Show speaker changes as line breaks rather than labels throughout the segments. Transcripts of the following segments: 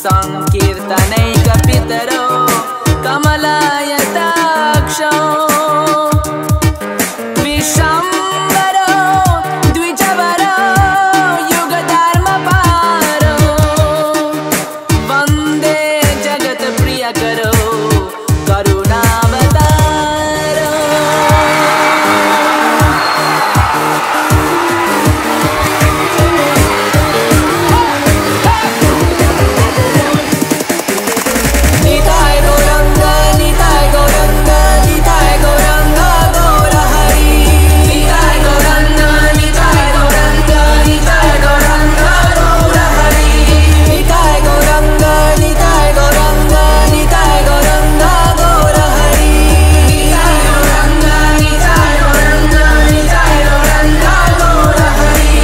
संकीर्तनैकपितरो कमलायताक्षो विश्वम्भरो द्विजवरो युगधर्मपारो वन्दे जगत्प्रियकरो करुणावतारो। निताय गौरंग निताय गौरंग निताय गौरंग गौर हरि। निताय गौरंग निताय गौरंग निताय गौरंग गौर हरि। निताय गौरंग निताय गौरंग निताय गौरंग गौर हरि। निताय गौरंग निताय गौरंग निताय गौरंग गौर हरि।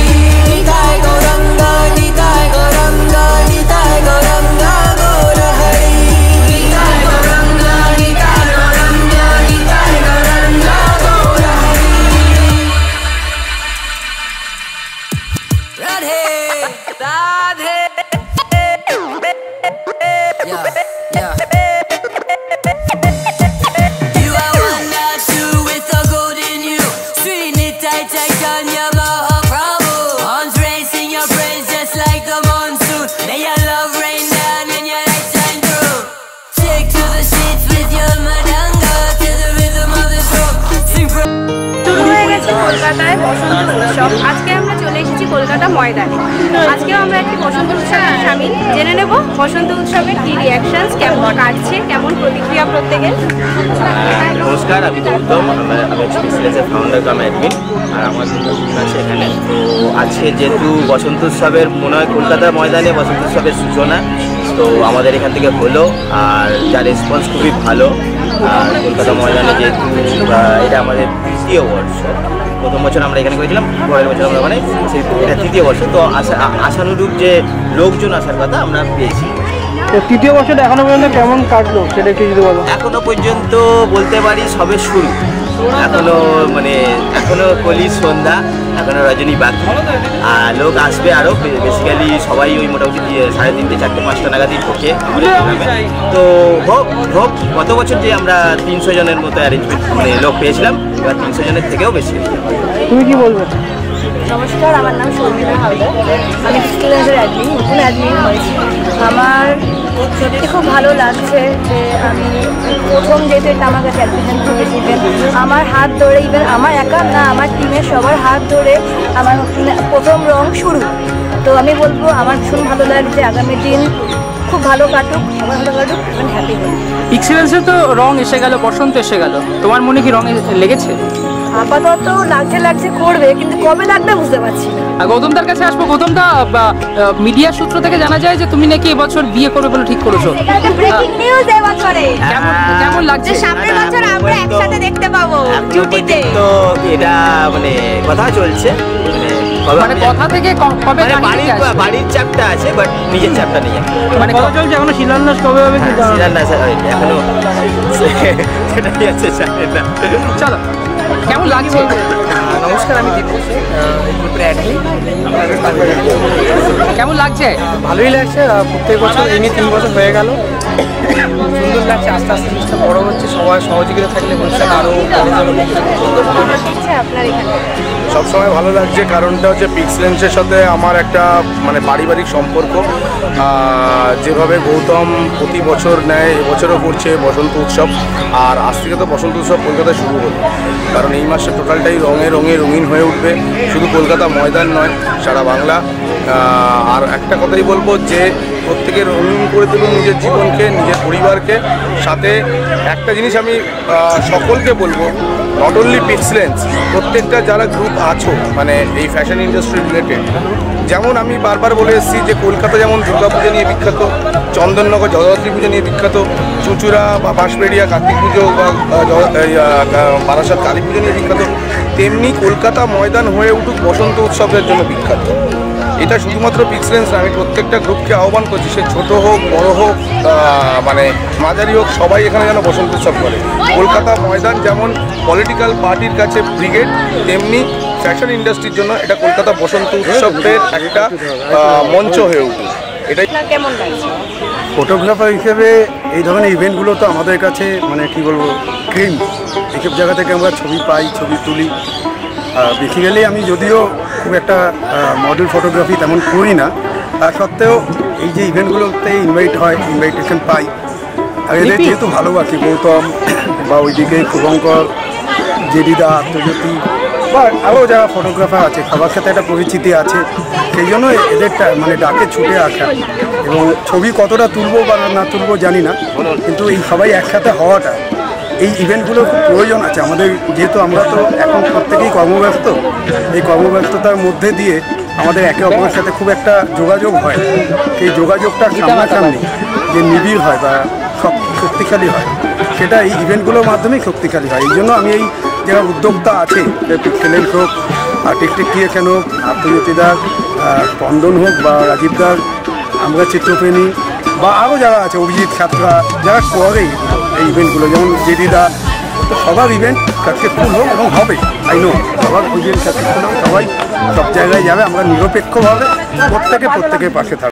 निताय गौरंग निताय गौरंग निताय गौरंग गौर हरि। निताय गौरंग निताय गौरंग निताय गौरंग गौर Hari. Radhe Radhe You are one, not two, with a golden you. Sweet Nitai Chaitanya Mahaprabhu. Arms raising your praise just like the monsoon. May your love rain down and your light shine through. Take to the streets with your madanga to the rhythm of the drum. Sing from
শুরু হয়ে গেছে কলকাতায় বসন্ত উৎসব। আজকে আমরা চলে এসেছি কলকাতা ময়দানে। আজকেও আমরা একটি বসন্ত উৎসবে সামিল। জেনে নেব বসন্ত উৎসবের কি রিয়াকশনস, কেমন কাটছে, কেমন প্রতিক্রিয়া প্রত্যেকের।
নমস্কার, আমি গৌতম। আমি পিক্সেলেন্সের ফাউন্ডার কাম অ্যাডমিন, আর আমার আছে এখানে। তো আজকে যেহেতু বসন্ত উৎসবের মনে হয় কলকাতার ময়দানে বসন্ত উৎসবের সূচনা, তো আমাদের এখান থেকে হলো, আর যার রেসপন্স খুবই ভালো। আর কলকাতা ময়দানে যেহেতু এটা আমাদের তৃতীয় বর্ষ, প্রথম বছর আমরা এখানে করেছিলাম, পরের বছর আমরা মানে এটা তৃতীয় বর্ষ। তো আশানুরূপ যে লোকজন আসার কথা আমরা পেয়েছি।
তৃতীয় বছরটা এখনো পর্যন্ত কেমন কাটলো সেটা একটু যদি বলো।
এখনো পর্যন্ত বলতে পারি সবে শুরু, এখনো কলি সন্ধ্যা, এখনো রজনী বাকি। আর লোক আসবে আরও, বেসিক্যালি সবাই ওই মোটামুটি 3:30, 4, 5টা নাগাদই ঢোকে আমাদের প্রোগ্রামে। তো হোক গত বছর যে আমরা 300 জনের মতো অ্যারেঞ্জমেন্ট লোক পেয়েছিলাম, এবার 300 জনের থেকেও বেশি।
তুমি কি বলবে?
নমস্কার, আমার নাম শর্মিলা হালদার। আমি পিক্সেলেন্সের অ্যাডমিন, নতুন অ্যাডমিন হয়েছি। আমার সত্যি খুব ভালো লাগছে যে আমি প্রথম যেহেতু এটা আমার কাছে অ্যাডমিশন হয়েছিলেন, আমার হাত ধরে, ইভেন আমার একা না, আমার টিমের সবার হাত ধরে আমার প্রথম রং শুরু। তো আমি বলবো আমার ভীষণ ভালো লাগছে। আগামী দিন খুব ভালো কাটুক, সবার ভালো কাটুক, আমি হ্যাপি হই।
পিক্সেলেন্সে তো রং এসে গেল, বসন্ত এসে গেল, তোমার মনে কি রং লেগেছে?
আপাতত লাগছে করবে, কিন্তু কবে লাগবে বুঝতে পারছি না।
আর গৌতমদার কাছে আসবো। গৌতমদা, মিডিয়া সূত্র থেকে জানা যায় যে তুমি নাকি এবছর বিয়ে করবে বলে ঠিক করেছো।
ব্রেকিং নিউজ এবছরে।
কেমন লাগছে?
সামনের বছর আমরা একসাথে দেখতে পাবো ছুটিতে।
তো এটা কথা চলছে,
কথা থেকে কবে?
বাড়ির চাপটা আছে, বাট নিজের চাপটা নেই।
কথা চলছে এখনো, শিলান্যাস কবে হবে?
শিলান্যাস এখনো সেটাই আছে,
চলো, কেমন লাগছে?
নমস্কার, আমি দীপক, গ্রুপের অ্যাডমিন।
কেমন লাগছে?
ভালোই লাগছে। প্রত্যেক বছর এমনি 3 বছর হয়ে গেল, সুন্দর লাগছে। আস্তে আস্তে জিনিসটা বড় হচ্ছে, সবাই সহযোগিতা থাকলে ভবিষ্যৎ আরও
আপনার এখানে
সবসময় ভালো লাগছে। কারণটা হচ্ছে পিক্সেলেন্সের সাথে আমার একটা পারিবারিক সম্পর্ক। যেভাবে গৌতম প্রতি বছর নেয়, এবছরও করছে বসন্ত উৎসব। আর আজ থেকে তো বসন্ত উৎসব কলকাতায় শুরু হলো, কারণ এই মাসে টোটালটাই রঙে রঙে রঙিন হয়ে উঠবে। শুধু কলকাতা ময়দান নয়, সারা বাংলা। আর একটা কথাই বলবো যে প্রত্যেকে রঙিন করে তুলুন নিজের জীবনকে, নিজের পরিবারকে। সাথে একটা জিনিস আমি সকলকে বলবো, নট অনলি পিক্সেলেন্স, প্রত্যেকটা যারা গ্রুপ আছো এই ফ্যাশন ইন্ডাস্ট্রি রিলেটেড, যেমন আমি বারবার বলে এসেছি যে কলকাতা যেমন দুর্গাপূজা নিয়ে বিখ্যাত, চন্দননগর জগদ্ধাত্রী পুজো নিয়ে বিখ্যাত, চুঁচুড়া বা বাঁশবেড়িয়া কার্তিক পুজো বা বারাসাত কালী পুজো নিয়ে বিখ্যাত, তেমনি কলকাতা ময়দান হয়ে উঠুক বসন্ত উৎসবের জন্য বিখ্যাত। এটা শুধুমাত্র পিক্সেলেন্স না, আমি প্রত্যেকটা গ্রুপকে আহ্বান করছি, সে ছোট হোক বড় হোক মাঝারি হোক, সবাই এখানে যেন বসন্ত উৎসব করে। কলকাতা ময়দান যেমন পলিটিক্যাল পার্টির কাছে ব্রিগেড, তেমনি ফ্যাশন ইন্ডাস্ট্রির জন্য এটা কলকাতা বসন্ত উৎসবের একটা মঞ্চ হয়ে উঠুক। এটাই
কেমন লাগছে?
ফটোগ্রাফার হিসেবে এই ধরনের ইভেন্টগুলো তো আমাদের কাছে মানে কি বলবো ক্রিম। এইসব জায়গা থেকে আমরা ছবি পাই, ছবি তুলি। বেসিক্যালি আমি যদিও খুব একটা মডেল ফটোগ্রাফি তেমন করি না, তা সত্ত্বেও এই যে ইভেন্টগুলোতে ইনভাইটেশন পাই, আর এদের যেহেতু ভালোবাসি, গৌতম বা ওইদিকে শুভঙ্কর, জেডিদা, আত্মজ্যোতি বা আরও যারা ফটোগ্রাফার আছে সবার সাথে একটা পরিচিতি আছে, সেই জন্য এদের মানে ডাকে ছুটে আসা। এবং ছবি কতটা তুলবো বা না তুলবো জানি না, কিন্তু এই সবাই একসাথে হওয়াটা, এই ইভেন্টগুলোর খুব প্রয়োজন আছে আমাদের। যেহেতু আমরা তো এখন প্রত্যেকেই কর্মব্যস্ত, এই কর্মব্যস্ততার মধ্যে দিয়ে আমাদের একে অপরের সাথে খুব একটা যোগাযোগ হয়। এই যোগাযোগটা সামনাসামনি যে নিবিড় হয় বা শক্তিশালী হয়, সেটা এই ইভেন্টগুলোর মাধ্যমেই শক্তিশালী হয়। এই জন্য আমি এই যারা উদ্যোক্তা আছে, পিক্সেলেন্স হোক, আর্টিস্টিক ক্রিয়েশন হোক, আত্মজ্যোতিদার, স্পন্দন হোক বা রাজীবদার, আমরা চিত্রপ্রেমী বা আরও যারা আছে, অভিজিৎ ছাত্রা, যারা করে এই ইভেন্টগুলো, যেমন জেডিদা, তো সবার ইভেন্ট সাকসেসফুল হোক এবং হবে। আই নো সবার ইভেন্ট সাকসেসফুল হোক, সবাই সব জায়গায় যাবে। আমরা নিরপেক্ষভাবে প্রত্যেকের পাশে থাকবো।